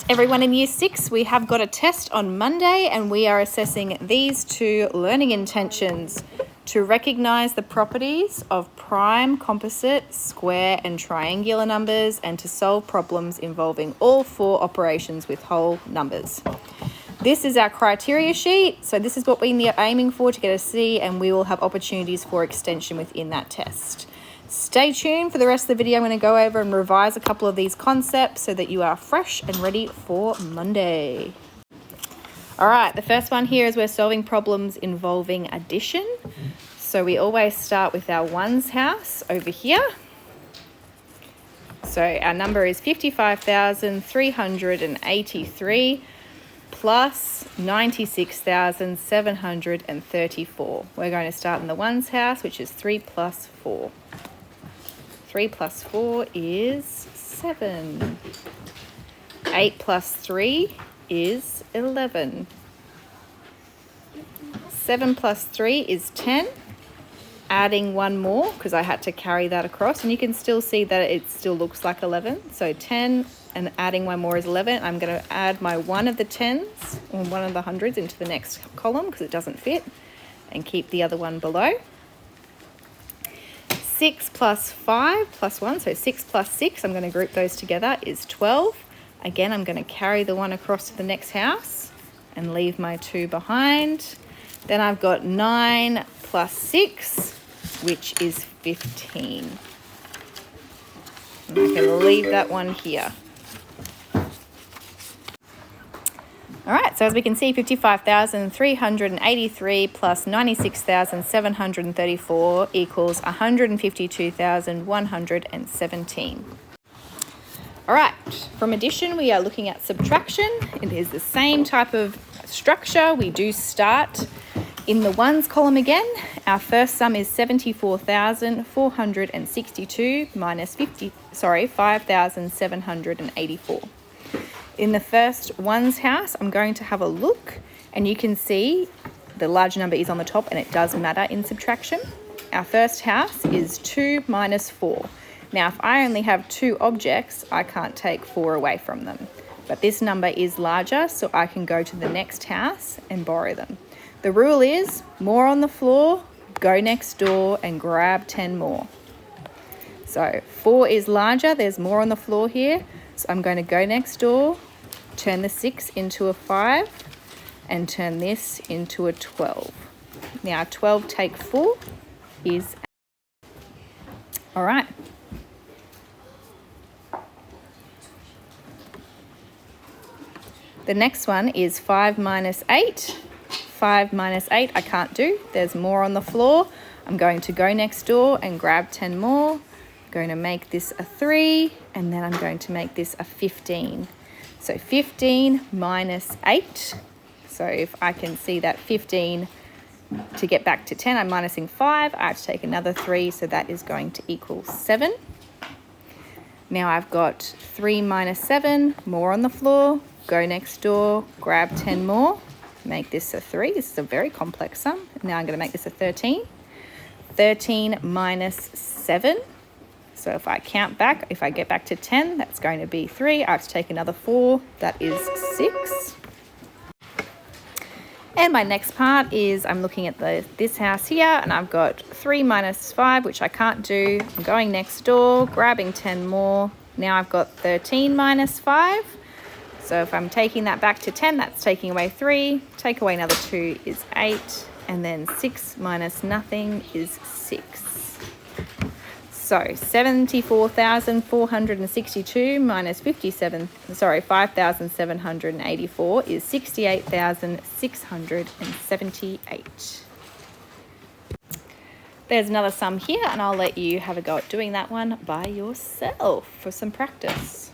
Everyone in Year 6, we have got a test on Monday and we are assessing these two learning intentions to recognise the properties of prime, composite, square and triangular numbers and to solve problems involving all four operations with whole numbers. This is our criteria sheet, so this is what we're aiming for to get a C, and we will have opportunities for extension within that test. Stay tuned for the rest of the video. I'm going to go over and revise a couple of these concepts so that you are fresh and ready for Monday. All right, the first one here is we're solving problems involving addition. So we always start with our ones house over here. So our number is 55,383 plus 96,734. We're going to start in the ones house, which is 3 plus 4. 3 plus 4 is 7. 8 plus 3 is 11. 7 plus 3 is 10. Adding one more, because I had to carry that across, and you can still see that it still looks like 11. So 10 and adding one more is 11. I'm going to add my one of the tens or one of the hundreds into the next column because it doesn't fit, and keep the other one below. 6 plus 5 plus 1, so 6 plus 6, I'm going to group those together, is 12. Again, I'm going to carry the one across to the next house and leave my 2 behind. Then I've got 9 plus 6, which is 15. I'm going to leave that one here. All right, so as we can see, 55,383 plus 96,734 equals 152,117. All right, from addition, we are looking at subtraction. It is the same type of structure. We do start in the ones column again. Our first sum is 74,462 minus 5,784. In the first ones house, I'm going to have a look, and you can see the large number is on the top and it does matter in subtraction. Our first house is 2 minus 4. Now, if I only have 2 objects, I can't take 4 away from them. But this number is larger, so I can go to the next house and borrow them. The rule is more on the floor, go next door and grab 10 more. So 4 is larger, there's more on the floor here. So I'm going to go next door, turn the 6 into a 5 and turn this into a 12. Now 12 take 4 is 8. All right. The next one is 5 minus 8. 5 minus 8 I can't do. There's more on the floor. I'm going to go next door and grab 10 more. I'm going to make this a 3 and then I'm going to make this a 15. So 15 minus 8. So if I can see that 15, to get back to 10, I'm minusing 5. I have to take another 3, so that is going to equal 7. Now I've got 3 minus 7, more on the floor. Go next door, grab 10 more, make this a 3. This is a very complex sum. Now I'm going to make this a 13. 13 minus 7. So if I count back, if I get back to 10, that's going to be 3. I have to take another 4. That is 6. And my next part is I'm looking at this house here, and I've got 3 minus 5, which I can't do. I'm going next door, grabbing 10 more. Now I've got 13 minus 5. So if I'm taking that back to 10, that's taking away 3. Take away another 2 is 8. And then 6 minus nothing is 6. So 74,462 minus 5,784 is 68,678. There's another sum here, and I'll let you have a go at doing that one by yourself for some practice.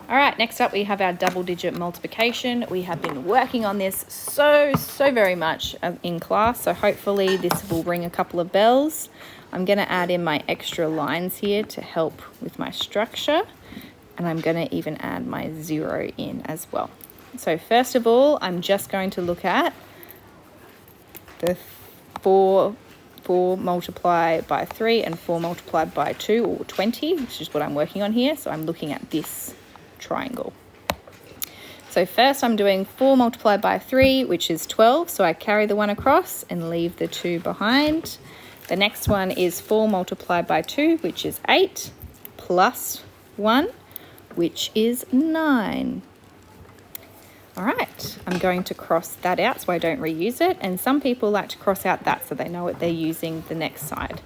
All right, next up we have our double-digit multiplication. We have been working on this so very much in class, so hopefully this will ring a couple of bells. I'm going to add in my extra lines here to help with my structure, and I'm going to even add my 0 in as well. So first of all, I'm just going to look at the 4 multiplied by 3 and 4 multiplied by 2, or 20, which is what I'm working on here. So I'm looking at this triangle. So first I'm doing 4 multiplied by 3, which is 12. So I carry the 1 across and leave the 2 behind. The next one is 4 multiplied by 2, which is 8, plus 1, which is 9. All right, I'm going to cross that out so I don't reuse it. And some people like to cross out that so they know what they're using the next side.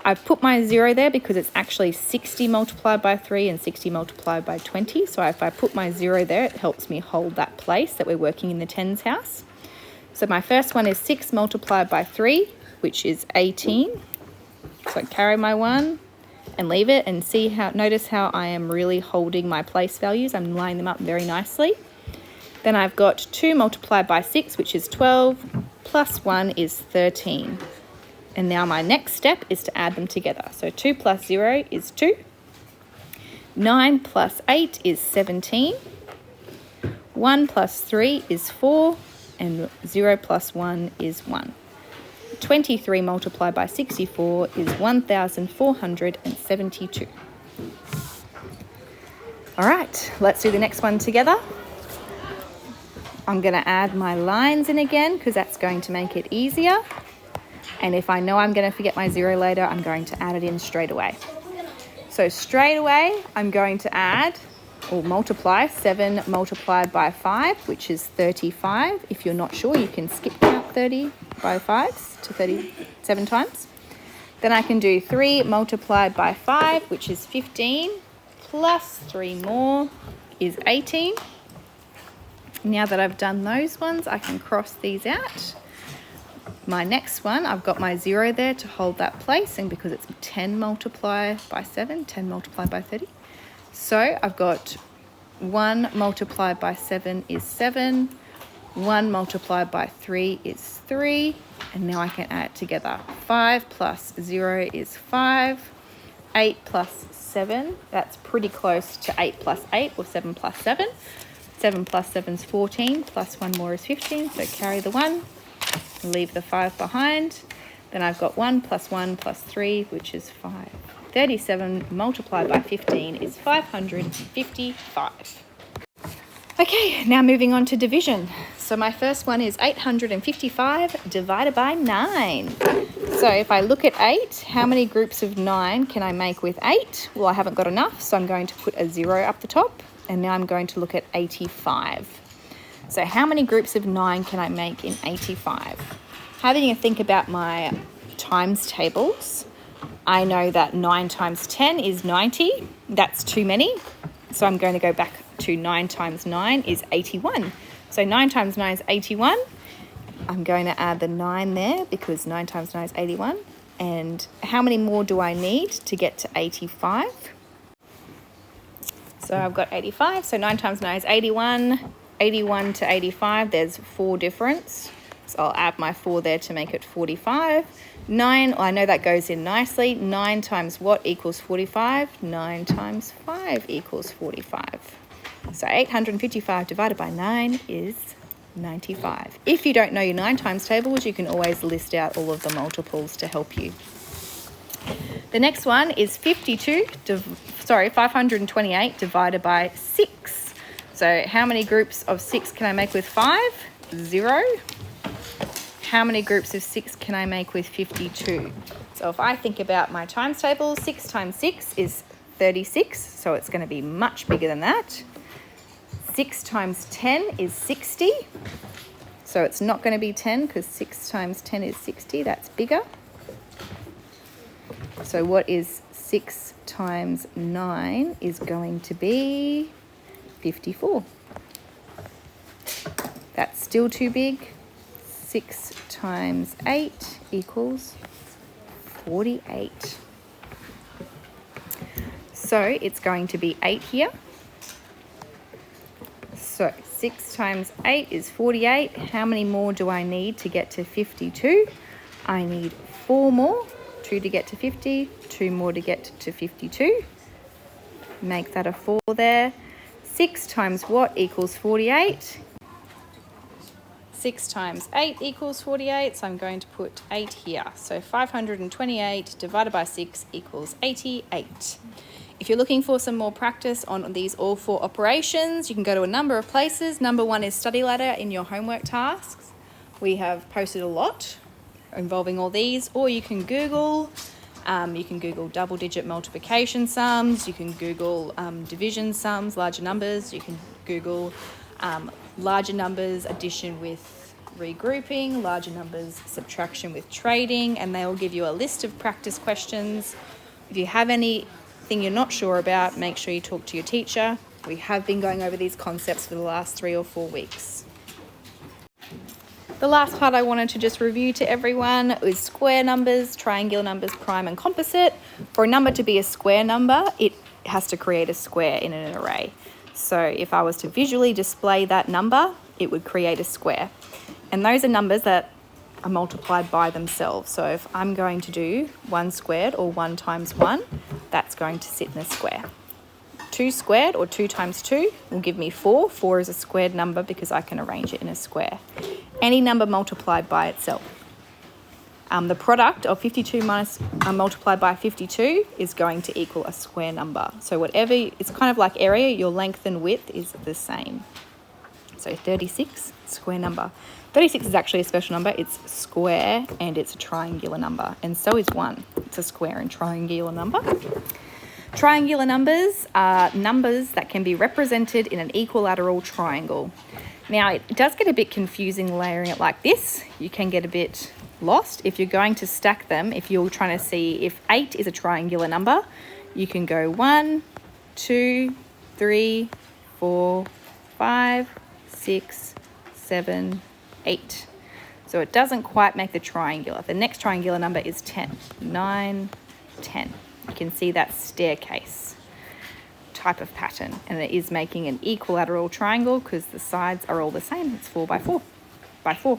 I've put my 0 there because it's actually 60 multiplied by 3 and 60 multiplied by 20. So if I put my 0 there, it helps me hold that place that we're working in the tens house. So my first one is 6 multiplied by 3, which is 18. So I carry my 1 and leave it, and notice how I am really holding my place values. I'm lining them up very nicely. Then I've got 2 multiplied by 6, which is 12, plus 1 is 13. And now my next step is to add them together. So 2 plus 0 is 2. 9 plus 8 is 17. 1 plus 3 is 4. And 0 plus 1 is 1. 23 multiplied by 64 is 1,472. All right, let's do the next one together. I'm going to add my lines in again because that's going to make it easier. And if I know I'm going to forget my 0 later, I'm going to add it in straight away. So straight away, I'm going to add or multiply 7 multiplied by 5, which is 35. If you're not sure, you can skip count 30 by 5s to 37 times. Then I can do 3 multiplied by 5, which is 15, plus 3 more is 18. Now that I've done those ones, I can cross these out. My next one, I've got my 0 there to hold that place, and because it's 10 multiplied by 7, 10 multiplied by 30. So I've got 1 multiplied by 7 is 7, 1 multiplied by 3 is 3, and now I can add it together. 5 plus 0 is 5, 8 plus 7, that's pretty close to 8 plus 8 or 7 plus 7. 7 plus 7 is 14, plus 1 more is 15, so carry the 1. Leave the 5 behind. Then I've got 1 plus 1 plus 3, which is 5. 37 multiplied by 15 is 555. Okay, now moving on to division. So my first one is 855 divided by 9. So if I look at 8, how many groups of 9 can I make with 8? Well, I haven't got enough, so I'm going to put a 0 up the top. And now I'm going to look at 85. So how many groups of 9 can I make in 85? Having a think about my times tables, I know that 9 times 10 is 90. That's too many. So I'm going to go back to 9 times 9 is 81. So 9 times 9 is 81. I'm going to add the 9 there because 9 times 9 is 81. And how many more do I need to get to 85? So I've got 85. So 9 times 9 is 81. 81 to 85, there's 4 difference. So I'll add my 4 there to make it 45. 9, well, I know that goes in nicely. 9 times what equals 45? 9 times 5 equals 45. So 855 divided by 9 is 95. If you don't know your 9 times tables, you can always list out all of the multiples to help you. The next one is 528 divided by 6. So how many groups of 6 can I make with 5? 0. How many groups of 6 can I make with 52? So if I think about my times table, 6 times 6 is 36. So it's going to be much bigger than that. 6 times 10 is 60. So it's not going to be 10 because 6 times 10 is 60. That's bigger. So what is 6 times 9 is going to be 54. That's still too big. 6 times 8 equals 48. So it's going to be 8 here. So 6 times 8 is 48. How many more do I need to get to 52? I need 4 more. 2 to get to 50, 2 more to get to 52. Make that a 4 there. 6 times what equals 48? 6 times 8 equals 48, so I'm going to put 8 here. So 528 divided by 6 equals 88. If you're looking for some more practice on these all 4 operations, you can go to a number of places. Number 1 is study ladder in your homework tasks. We have posted a lot involving all these, or you can Google. You can Google double-digit multiplication sums. You can Google division sums, larger numbers. You can Google larger numbers addition with regrouping, larger numbers subtraction with trading, and they will give you a list of practice questions. If you have anything you're not sure about, make sure you talk to your teacher. We have been going over these concepts for the last 3 or 4 weeks. The last part I wanted to just review to everyone is square numbers, triangular numbers, prime and composite. For a number to be a square number, it has to create a square in an array. So if I was to visually display that number, it would create a square. And those are numbers that are multiplied by themselves. So if I'm going to do 1 squared or 1 times 1, that's going to sit in a square. 2 squared or 2 times 2 will give me 4. 4 is a squared number because I can arrange it in a square. Any number multiplied by itself. The product of 52 multiplied by 52 is going to equal a square number. So whatever, it's kind of like area, your length and width is the same. So 36, square number. 36 is actually a special number. It's square and it's a triangular number. And so is 1. It's a square and triangular number. Triangular numbers are numbers that can be represented in an equilateral triangle. Now, it does get a bit confusing layering it like this. You can get a bit lost. If you're going to stack them, if you're trying to see if 8 is a triangular number, you can go 1, 2, 3, 4, 5, 6, 7, 8. So it doesn't quite make the triangular. The next triangular number is 10. 9, 10. You can see that staircase type of pattern, and it is making an equilateral triangle because the sides are all the same. It's 4 by 4 by 4.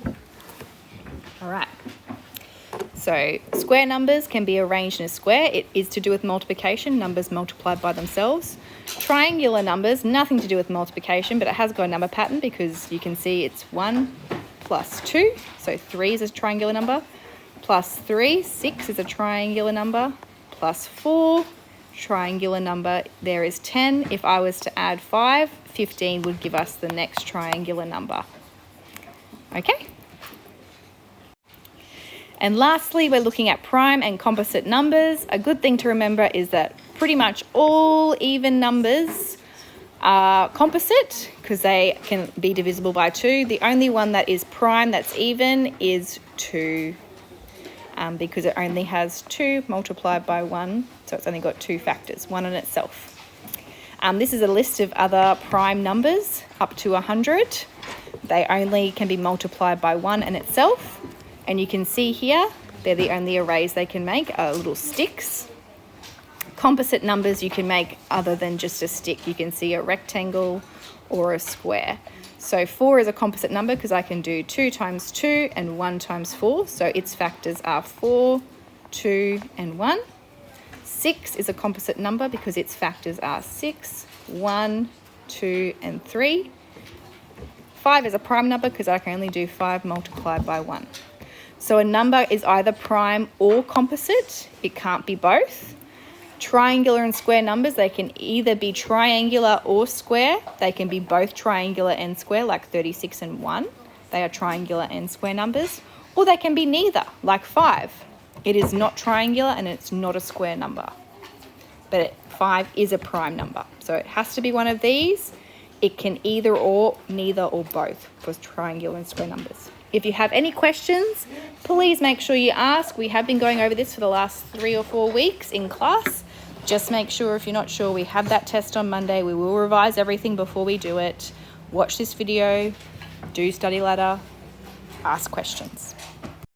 All right. So square numbers can be arranged in a square. It is to do with multiplication, numbers multiplied by themselves. Triangular numbers, nothing to do with multiplication, but it has got a number pattern because you can see it's 1 plus 2. So 3 is a triangular number. Plus 3, 6 is a triangular number. Plus 4, triangular number, there is 10. If I was to add 5, 15 would give us the next triangular number. Okay? And lastly, we're looking at prime and composite numbers. A good thing to remember is that pretty much all even numbers are composite because they can be divisible by 2. The only one that is prime that's even is 2. Because it only has 2 multiplied by 1, so it's only got 2 factors, 1 in itself. This is a list of other prime numbers up to 100. They only can be multiplied by 1 in itself, and you can see here they're the only arrays they can make are little sticks. Composite numbers you can make other than just a stick. You can see a rectangle or a square. So 4 is a composite number because I can do 2 times 2 and 1 times 4. So its factors are 4, 2, and 1. 6 is a composite number because its factors are 6, 1, 2, and 3. 5 is a prime number because I can only do 5 multiplied by 1. So a number is either prime or composite. It can't be both. Triangular and square numbers, they can either be triangular or square. They can be both triangular and square, like 36 and 1. They are triangular and square numbers. Or they can be neither, like 5. It is not triangular and it's not a square number. But 5 is a prime number. So it has to be one of these. It can either or, neither or both for triangular and square numbers. If you have any questions, please make sure you ask. We have been going over this for the last 3 or 4 weeks in class. Just make sure if you're not sure, we have that test on Monday. We will revise everything before we do it. Watch this video, do study ladder, ask questions.